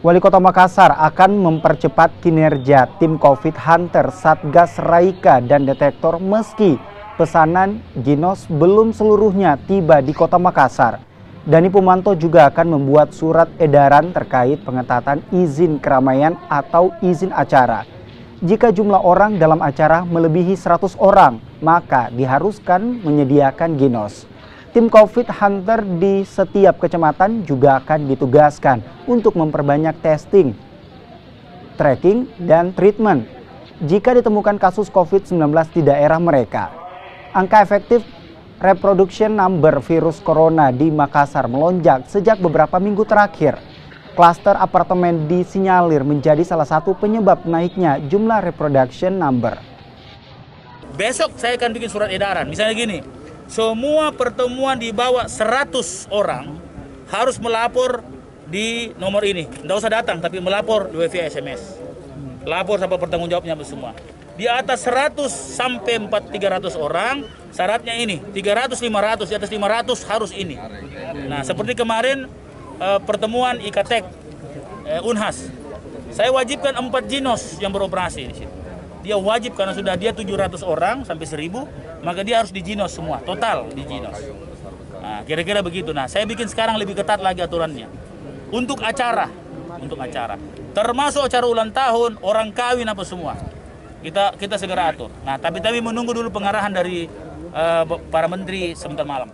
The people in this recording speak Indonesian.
Wali Kota Makassar akan mempercepat kinerja tim COVID Hunter Satgas Raika dan Detektor meski pesanan Ginos belum seluruhnya tiba di Kota Makassar. Dani Pumanto juga akan membuat surat edaran terkait pengetatan izin keramaian atau izin acara. Jika jumlah orang dalam acara melebihi 100 orang, maka diharuskan menyediakan Ginos. Tim COVID Hunter di setiap kecamatan juga akan ditugaskan untuk memperbanyak testing, tracking, dan treatment jika ditemukan kasus COVID-19 di daerah mereka. Angka efektif reproduction number virus corona di Makassar melonjak sejak beberapa minggu terakhir. Klaster apartemen disinyalir menjadi salah satu penyebab naiknya jumlah reproduction number. Besok saya akan bikin surat edaran, misalnya gini, semua pertemuan di bawah 100 orang harus melapor di nomor ini. Nggak usah datang, tapi melapor via SMS. Lapor sampai pertanggung jawabnya semua. Di atas 100 sampai 300 orang, syaratnya ini. 300, 500, di atas 500 harus ini. Nah, seperti kemarin pertemuan Ikatek, Unhas. Saya wajibkan 4 Ginos yang beroperasi di situ. Dia wajib karena sudah dia 700 orang sampai 1000, maka dia harus di Ginos semua, total di Ginos. Nah, kira-kira begitu. Nah, saya bikin sekarang lebih ketat lagi aturannya. Untuk acara, termasuk acara ulang tahun, orang kawin apa semua. Kita segera atur. Nah, tapi menunggu dulu pengarahan dari para menteri sebentar malam.